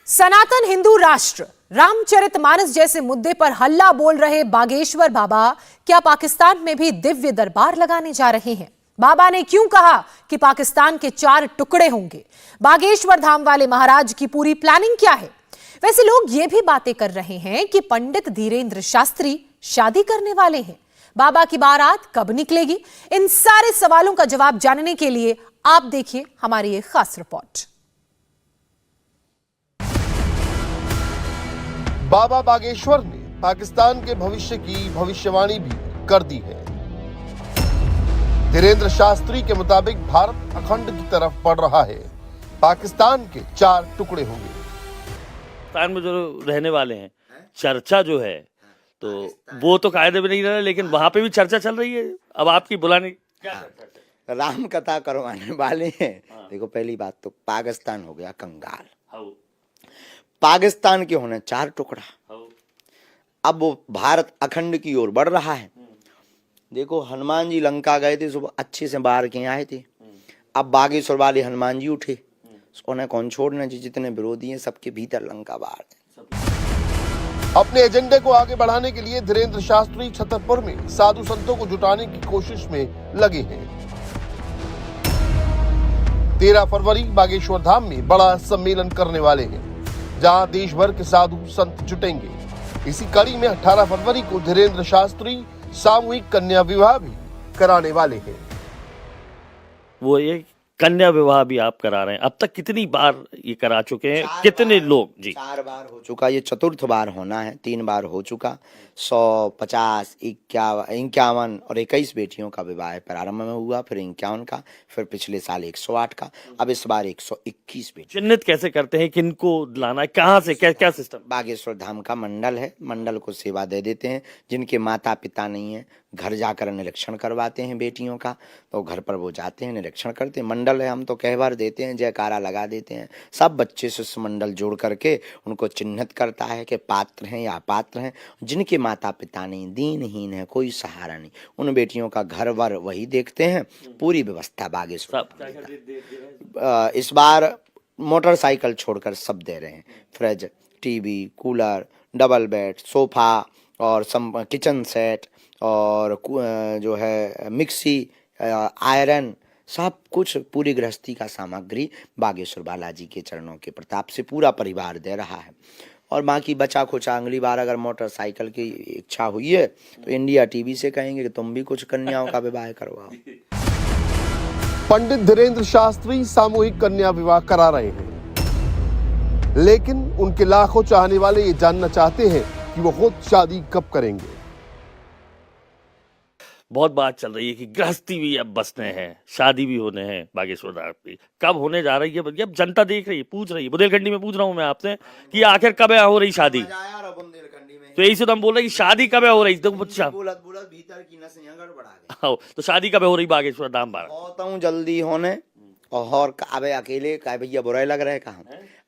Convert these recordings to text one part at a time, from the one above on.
सनातन हिंदू राष्ट्र रामचरितमानस जैसे मुद्दे पर हल्ला बोल रहे बागेश्वर बाबा क्या पाकिस्तान में भी दिव्य दरबार लगाने जा रहे हैं? बाबा ने क्यों कहा कि पाकिस्तान के 4 टुकड़े होंगे? बागेश्वर धाम वाले महाराज की पूरी प्लानिंग क्या है? वैसे लोग ये भी बातें कर रहे हैं कि पंडित धीरेन्द्र शास्त्री शादी करने वाले हैं। बाबा की बारात कब निकलेगी? इन सारे सवालों का जवाब जानने के लिए आप देखिए हमारी ये खास रिपोर्ट। बाबा बागेश्वर ने पाकिस्तान के भविष्य की भविष्यवाणी भी कर दी है। धीरेन्द्र शास्त्री के मुताबिक भारत अखंड की तरफ बढ़ रहा है। पाकिस्तान के 4 टुकड़े होंगे। पाकिस्तान में जो रहने वाले हैं, चर्चा जो है तो वो तो कायदे में नहीं रहा, लेकिन वहां पे भी चर्चा चल रही है। अब आपकी बुलाने क्या राम कथा करवाने वाले हैं। देखो, पहली बात तो पाकिस्तान हो गया कंगाल। पाकिस्तान के होने 4 टुकड़ा। अब वो भारत अखंड की ओर बढ़ रहा है। देखो, हनुमान जी लंका गए थे, सुबह अच्छे से बाहर के आए थे। अब बागेश्वर वाले हनुमान जी उठे, उन्हें कौन छोड़ना जी? जितने विरोधी हैं सबके भीतर लंका बाहर है। अपने एजेंडे को आगे बढ़ाने के लिए धीरेन्द्र शास्त्री छतरपुर में साधु संतों को जुटाने की कोशिश में लगे हैं। 13 फरवरी बागेश्वर धाम में बड़ा सम्मेलन करने वाले हैं, जहां देश भर के साधु संत जुटेंगे। इसी कड़ी में 18 फरवरी को धीरेन्द्र शास्त्री सामूहिक कन्या विवाह भी कराने वाले हैं। वो ये कन्या विवाह भी आप करा रहे हैं। अब तक कितनी बार ये करा चुके हैं? कितने लोग? जी, 4 बार हो चुका, ये चतुर्थ बार होना है। 3 बार हो चुका। 100, 50, 51 और 21 बेटियों का विवाह प्रारंभ में हुआ, फिर 51 का, फिर पिछले साल 108 का, अब इस बार 121 बेटी। चिन्हित कैसे करते हैं किनको लाना है, कहाँ से, क्या सिस्टम? बागेश्वर धाम का मंडल है, मंडल को सेवा दे देते हैं। जिनके माता पिता नहीं है, घर जाकर निरीक्षण करवाते हैं बेटियों का, तो घर पर वो जाते हैं, निरीक्षण करते हैं। मंडल है, हम तो कहवार देते हैं, जयकारा लगा देते हैं। सब बच्चे से मंडल जोड़ करके उनको चिन्हित करता है कि पात्र हैं या अपात्र हैं। जिनके माता पिता नहीं, दीनहीन है, कोई सहारा नहीं, उन बेटियों का घर वर वही देखते हैं। पूरी व्यवस्था बागेश्वर। इस बार मोटरसाइकिल छोड़कर सब दे रहे हैं। Fridge, TV, cooler, double bed, sofa और किचन सेट और जो है मिक्सी, आयरन, सब कुछ पूरी गृहस्थी का सामग्री बागेश्वर बालाजी के चरणों के प्रताप से पूरा परिवार दे रहा है। और बाकी बचा खुचा अगली बार अगर मोटरसाइकिल की इच्छा हुई है तो इंडिया टीवी से कहेंगे कि तुम भी कुछ कन्याओं का विवाह करवाओ। पंडित धीरेन्द्र शास्त्री सामूहिक कन्या विवाह करा रहे हैं, लेकिन उनके लाखों चाहने वाले ये जानना चाहते हैं कि वो खुद शादी कब करेंगे। बहुत बात चल रही है कि गृहस्थी भी अब बसने हैं, शादी भी होने हैं बागेश्वर धाम की। कब होने जा रही है? अब जनता देख रही है, पूछ रही है। बुंदेलखंडी में पूछ रहा हूँ मैं आपसे कि आखिर कब हो रही शादी? तो यही से तो हम बोल रहे हैं कि शादी कब हो रही? देखो भीतर की नसें गड़बड़ा गई। तो शादी कब हो रही बागेश्वर धाम पर? बहुत जल्दी होने। और अबे अकेले का भैया बुरा लग रहा है कहा?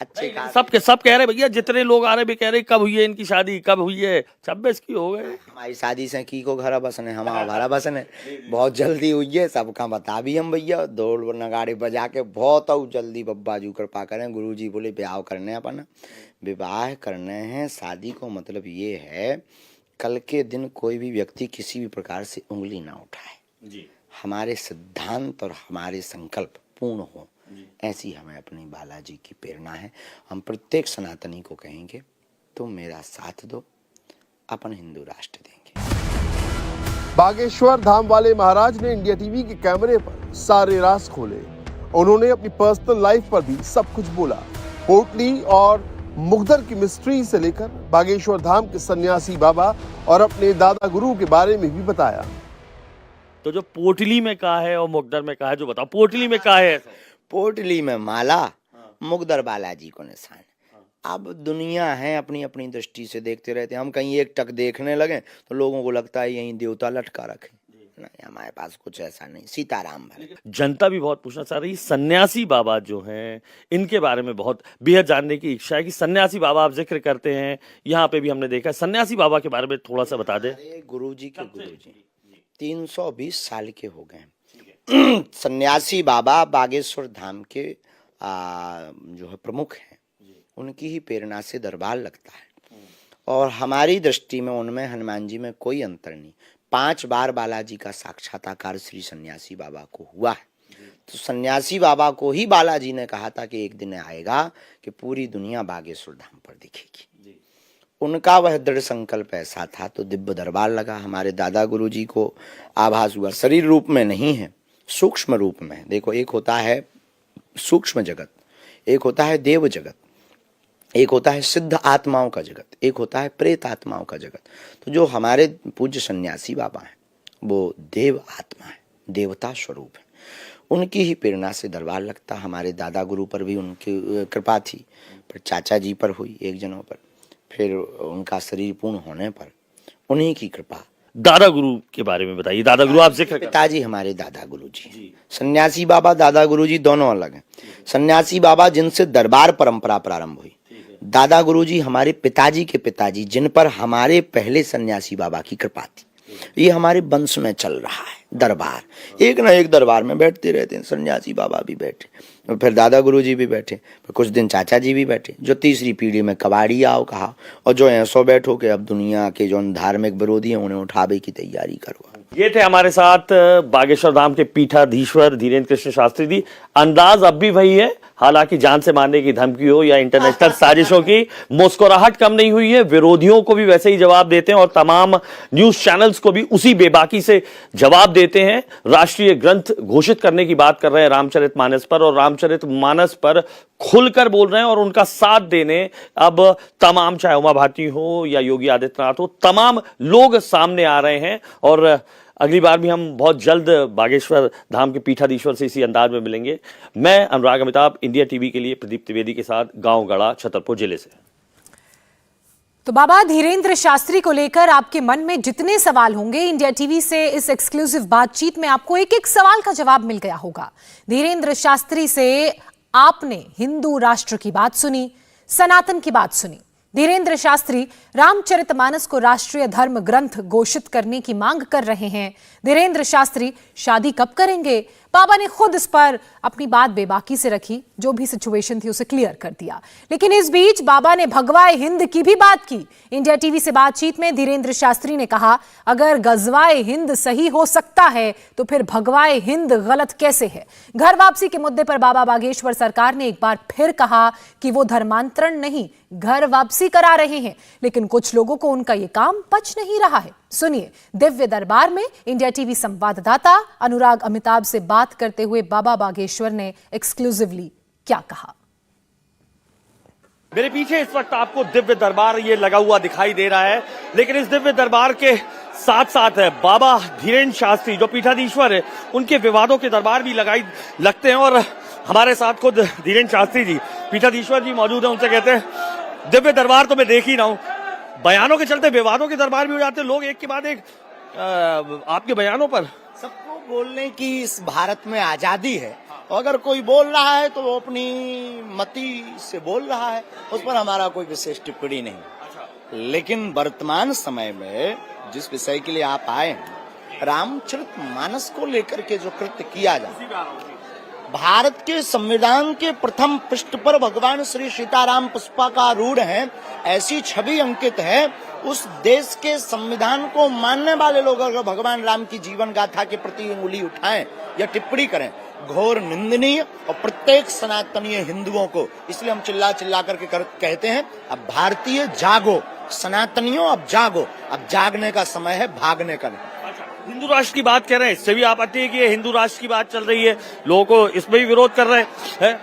अच्छे सब कह रहे भैया, जितने लोग आ रहे भी कह रहे कब हुई है इनकी शादी, कब हुई है? 26 की हो गए। हमारी शादी से की को घर बसने, हमारा भरा बसने बहुत जल्दी हुई है। सबका बता भी हम भैया, दौड़ नगाड़े बजा के बहुत जल्दी बब्बा जू कृपा करें। गुरु जी बोले ब्याह करने, अपन विवाह करने हैं। शादी को मतलब ये है, कल के दिन कोई भी व्यक्ति किसी भी प्रकार से उंगली ना उठाए जी। हमारे सिद्धांत और हमारे संकल्प पूर्ण हो, ऐसी हमें अपनी बालाजी की प्रेरणा है। हम प्रत्येक सनातनी को कहेंगे, तुम मेरा साथ दो, अपन हिंदू राष्ट्र देंगे। बागेश्वर धाम वाले महाराज ने इंडिया टीवी के कैमरे पर सारे राज खोले। उन्होंने अपनी पर्सनल लाइफ पर भी सब कुछ बोला। पोटली और मुगदर की मिस्ट्री से लेकर बागेश्वर धाम के सन्यासी बाबा और अपने दादा गुरु के बारे में भी बताया। तो जो पोटली में कहा है और मुगदर में कहा है, जो बताओ पोटली में कहा है? पोटली में माला, मुगदर बालाजी को निशान। अब दुनिया है अपनी अपनी दृष्टि से देखते रहते हैं। हम कहीं एक टक देखने लगे तो लोगों को लगता है यहीं देवता लटका रखे। नहीं, हमारे पास कुछ ऐसा नहीं। सीताराम भरे। जनता भी बहुत पूछना चाह रही, सन्यासी बाबा जो हैं इनके बारे में बहुत बेहद जानने की इच्छा है कि सन्यासी बाबा आप जिक्र करते हैं, यहाँ पे भी हमने देखा। सन्यासी बाबा के बारे में थोड़ा सा बता दे। गुरुजी 320 साल के हो गए। सन्यासी बाबा बागेश्वर धाम के जो है प्रमुख हैं। उनकी ही प्रेरणा से दरबार लगता है। और हमारी दृष्टि में उनमें हनुमान जी में कोई अंतर नहीं। 5 बार बालाजी का साक्षात्कार श्री सन्यासी बाबा को हुआ है। तो सन्यासी बाबा को ही बालाजी ने कहा था कि एक दिन आएगा कि पूरी दुनिया बागेश्वर धाम पर दिखेगी। उनका वह दृढ़ संकल्प ऐसा था, तो दिव्य दरबार लगा। हमारे दादा गुरुजी को आभास हुआ, शरीर रूप में नहीं है, सूक्ष्म रूप में। देखो, एक होता है सूक्ष्म जगत, एक होता है देव जगत, एक होता है सिद्ध आत्माओं का जगत, एक होता है प्रेत आत्माओं का जगत। तो जो हमारे पूज्य सन्यासी बाबा हैं वो देव आत्मा है, देवता स्वरूप है। उनकी ही प्रेरणा से दरबार लगता। हमारे दादा गुरु पर भी उनकी कृपा थी, पर चाचा जी पर हुई, एक जनों पर, फिर उनका शरीर पूर्ण होने पर उन्हीं की कृपा। दादा गुरु के बारे में बताइए। दादा गुरु आप जिक्र कर, पिताजी हमारे दादा गुरु जी। सन्यासी बाबा दादा गुरु जी दोनों अलग हैं। सन्यासी बाबा जिनसे दरबार परंपरा प्रारंभ हुई, दादा गुरु जी हमारे पिताजी के पिताजी, जिन पर हमारे पहले सन्यासी बाबा की कृपा थी। ये हमारे वंश में चल रहा है दरबार। एक ना एक दरबार में बैठते रहते हैं। सन्यासी बाबा भी बैठे, फिर दादा गुरु जी भी बैठे, फिर कुछ दिन चाचा जी भी बैठे। जो तीसरी पीढ़ी में कबाड़ी आओ कहा, और जो ऐसो बैठो कि अब दुनिया के जो धार्मिक विरोधी हैं उन्हें उठावे की तैयारी करो। ये थे हमारे साथ बागेश्वर धाम के पीठाधीश्वर धीरेन्द्र कृष्ण शास्त्री जी। अंदाज अब भी वही है, हालांकि जान से मारने की धमकी हो या इंटरनेशनल साजिशों की, मुस्कुराहट कम नहीं हुई है। विरोधियों को भी वैसे ही जवाब देते हैं और तमाम न्यूज चैनल्स को भी उसी बेबाकी से जवाब देते हैं। राष्ट्रीय ग्रंथ घोषित करने की बात कर रहे हैं रामचरितमानस पर, और रामचरितमानस पर खुलकर बोल रहे हैं और उनका साथ देने अब तमाम, चाहे उमा भारती हो या योगी आदित्यनाथ हो, तमाम लोग सामने आ रहे हैं। और अगली बार भी हम बहुत जल्द बागेश्वर धाम के पीठाधीश्वर से इसी अंदाज में मिलेंगे। मैं अनुराग अमिताभ, इंडिया टीवी के लिए प्रदीप त्रिवेदी के साथ, गांव गढ़ा, छतरपुर जिले से। तो बाबा धीरेन्द्र शास्त्री को लेकर आपके मन में जितने सवाल होंगे, इंडिया टीवी से इस एक्सक्लूसिव बातचीत में आपको एक एक सवाल का जवाब मिल गया होगा। धीरेन्द्र शास्त्री से आपने हिंदू राष्ट्र की बात सुनी, सनातन की बात सुनी। धीरेन्द्र शास्त्री रामचरितमानस को राष्ट्रीय धर्म ग्रंथ घोषित करने की मांग कर रहे हैं। धीरेन्द्र शास्त्री शादी कब करेंगे? बाबा ने खुद इस पर अपनी बात बेबाकी से रखी, जो भी सिचुएशन थी उसे क्लियर कर दिया। लेकिन इस बीच बाबा ने भगवाए हिंद की भी बात की। इंडिया टीवी से बातचीत में धीरेन्द्र शास्त्री ने कहा, अगर गजवाए हिंद सही हो सकता है तो फिर भगवाए हिंद गलत कैसे है? घर वापसी के मुद्दे पर बाबा बागेश्वर सरकार ने एक बार फिर कहा कि वो धर्मांतरण नहीं, घर वापसी करा रहे हैं। लेकिन कुछ लोगों को उनका ये काम पच नहीं रहा है। सुनिए, दिव्य दरबार में इंडिया टीवी संवाददाता अनुराग अमिताभ से बात करते हुए बाबा बागेश्वर ने एक्सक्लूसिवली क्या कहा। मेरे पीछे इस वक्त आपको दिव्य दरबार ये लगा हुआ दिखाई दे रहा है, लेकिन इस दिव्य दरबार के साथ साथ है बाबा धीरेन्द्र शास्त्री जो पीठाधीश्वर है, उनके विवादों के दरबार भी लगते हैं। और हमारे साथ खुद धीरेन्द्र शास्त्री जी, पीठाधीश्वर जी मौजूद है। उनसे कहते हैं दिव्य दरबार तो मैं देख ही रहा हूं, बयानों के चलते विवादों के दरबार भी हो जाते हैं, लोग एक के बाद एक आपके बयानों पर। सबको बोलने की इस भारत में आजादी है, अगर कोई बोल रहा है तो वो अपनी मति से बोल रहा है, उस पर हमारा कोई विशेष टिप्पणी नहीं। लेकिन वर्तमान समय में जिस विषय के लिए आप आए हैं, रामचरितमानस को लेकर के जो कृत्य किया जाए, भारत के संविधान के प्रथम पृष्ठ पर भगवान श्री सीताराम पुष्पाकारूढ़ हैं, ऐसी छवि अंकित है। उस देश के संविधान को मानने वाले लोग अगर भगवान राम की जीवन गाथा के प्रति उंगली उठाएं या टिप्पणी करें, घोर निंदनीय। और प्रत्येक सनातनीय हिंदुओं को इसलिए हम चिल्ला चिल्ला करके कहते हैं, अब भारतीय जागो, सनातनियों अब जागो, अब जागने का समय है, भागने का नहीं। हिंदू राष्ट्र की बात कर रहे हैं, इससे भी आपत्ति है कि ये हिंदू राष्ट्र की बात चल रही है, लोगों को इसमें भी विरोध कर रहे हैं।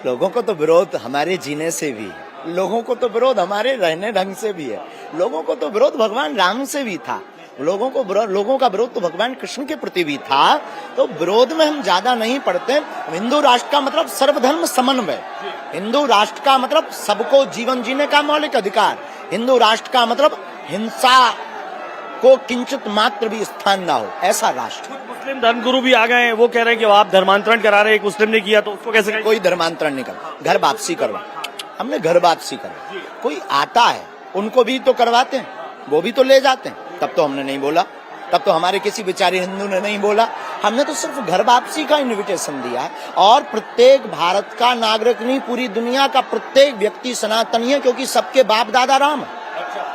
लोगों को तो विरोध हमारे जीने से भी है, लोगों को तो विरोध हमारे रहने ढंग से भी है, लोगों को तो विरोध भगवान राम से भी था, लोगों का विरोध तो भगवान कृष्ण के प्रति भी था। तो विरोध में हम ज्यादा नहीं पड़ते। हिंदू राष्ट्र का मतलब सर्वधर्म समन्वय, हिंदू राष्ट्र का मतलब सबको जीवन जीने का मौलिक अधिकार, हिंदू राष्ट्र का मतलब हिंसा को किंचित मात्र भी स्थान ना हो, ऐसा राष्ट्र। मुस्लिम धर्मगुरु भी आ गए हैं, वो कह रहे हैं कि आप धर्मांतरण करा रहे हैं, एक मुस्लिम ने किया तो उसको कैसे? कोई धर्मांतरण नहीं करा, घर वापसी करवा, हमने घर वापसी करवा। कोई आता है उनको भी तो करवाते हैं, वो भी तो ले जाते हैं, तब तो हमने नहीं बोला, तब तो हमारे किसी बेचारे हिंदू ने नहीं बोला हमने तो सिर्फ घर वापसी का इनविटेशन दिया है, और प्रत्येक भारत का नागरिक नहीं, पूरी दुनिया का प्रत्येक व्यक्ति सनातनी है, क्योंकि सबके बाप दादा राम है,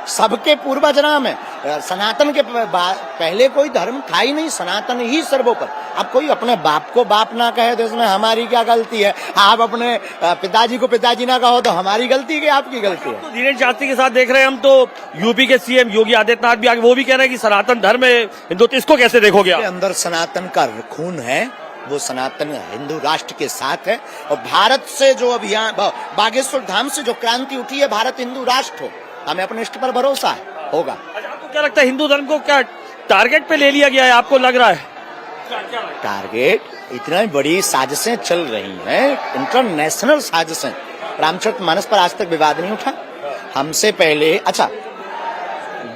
सबके पूर्वज राम है। सनातन के पहले कोई धर्म था ही नहीं, सनातन ही सर्वोपर। अब कोई अपने बाप को बाप ना कहे तो इसमें हमारी क्या गलती है? आप अपने पिताजी को पिताजी ना कहो तो हमारी गलती है कि आपकी गलती है? तो धीरेन्द्र शास्त्री के साथ देख रहे हैं हम, तो यूपी के सीएम योगी आदित्यनाथ भी आगे वो भी कह रहे हैं कि सनातन धर्म है हिंदू, तो इसको कैसे देखोगे आप? अंदर सनातन का खून है, वो सनातन हिंदू राष्ट्र के साथ है, और भारत से जो अभियान बागेश्वर धाम से जो क्रांति उठी है, भारत हिंदू राष्ट्र हो, हमें अपने इष्ट पर भरोसा है, होगा। अच्छा, आपको क्या लगता है हिंदू धर्म को क्या टारगेट पे ले लिया गया है, आपको लग रहा है? टारगेट, इतना बड़ी साजिशें चल रही हैं, इंटरनेशनल साजिशें। रामचरितमानस पर आज तक विवाद नहीं उठा हमसे पहले। अच्छा,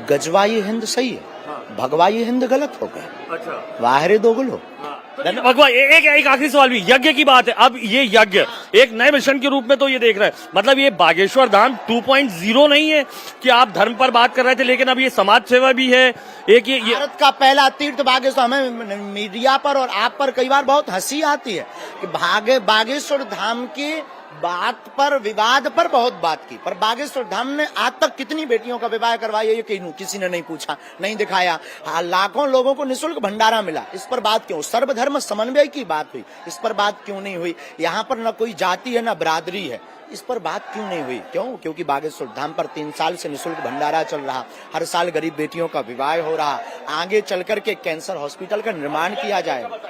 गजवाई हिंद सही है, भगवाई हिंद गलत हो गया। अच्छा, वाहरे दोगुलो। भगवान एक आखिरी सवाल भी, यज्ञ की बात है, अब ये यज्ञ एक नए मिशन के रूप में तो ये देख रहे हैं, मतलब ये बागेश्वर धाम 2.0 नहीं है कि आप धर्म पर बात कर रहे थे, लेकिन अब ये समाज सेवा भी है एक। ये भारत का पहला तीर्थ बागेश्वर। हमें मीडिया पर और आप पर कई बार बहुत हंसी आती है कि बागेश्वर धाम की बात पर, विवाद पर बहुत बात की, पर बागेश्वर धाम ने आज तक कितनी बेटियों का विवाह करवाया ये किसी ने नहीं पूछा, नहीं दिखाया। लाखों लोगों को निःशुल्क भंडारा मिला, इस पर बात क्यों? सर्वधर्म समन्वय की बात हुई, इस पर बात क्यों नहीं हुई? यहाँ पर न कोई जाति है न बिरादरी है, इस पर बात क्यों नहीं हुई? क्यों? क्योंकि बागेश्वर धाम पर 3 साल से निःशुल्क भंडारा चल रहा, हर साल गरीब बेटियों का विवाह हो रहा, आगे चलकर के कैंसर हॉस्पिटल का निर्माण किया जाएगा।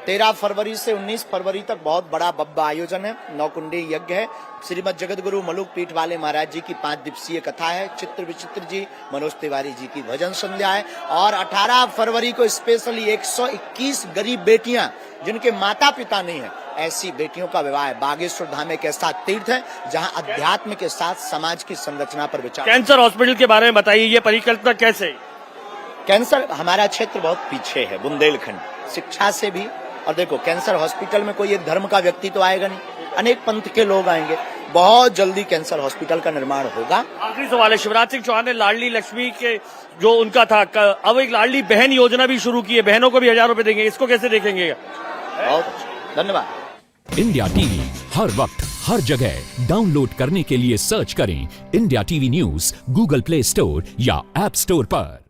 13 फरवरी से 19 फरवरी तक बहुत बड़ा बब्बा आयोजन है, 9 कुंडी यज्ञ है, श्रीमद जगतगुरु मलुक पीठ वाले महाराज जी की 5 दिवसीय कथा है, चित्र विचित्र जी, मनोज तिवारी जी की भजन संध्या है, और 18 फरवरी को स्पेशली 121 गरीब बेटियां जिनके माता पिता नहीं है, ऐसी बेटियों का विवाह है। बागेश्वर धाम एक ऐसा तीर्थ है जहां अध्यात्म के साथ समाज की संरचना पर विचार। कैंसर हॉस्पिटल के बारे में बताइए, ये परिकल्पना कैसे? कैंसर, हमारा क्षेत्र बहुत पीछे है, बुंदेलखंड, शिक्षा से भी। और देखो, कैंसर हॉस्पिटल में कोई एक धर्म का व्यक्ति तो आएगा नहीं, अनेक पंथ के लोग आएंगे। बहुत जल्दी कैंसर हॉस्पिटल का निर्माण होगा। आखिरी सवाल है, शिवराज सिंह चौहान ने लाडली लक्ष्मी के जो उनका था, अब एक लाडली बहन योजना भी शुरू की है, बहनों को भी 1000 रुपए देंगे, इसको कैसे देखेंगे? बहुत अच्छा, धन्यवाद। इंडिया टीवी हर वक्त हर जगह डाउनलोड करने के लिए सर्च करें India TV news Google play store या ऐप स्टोर पर।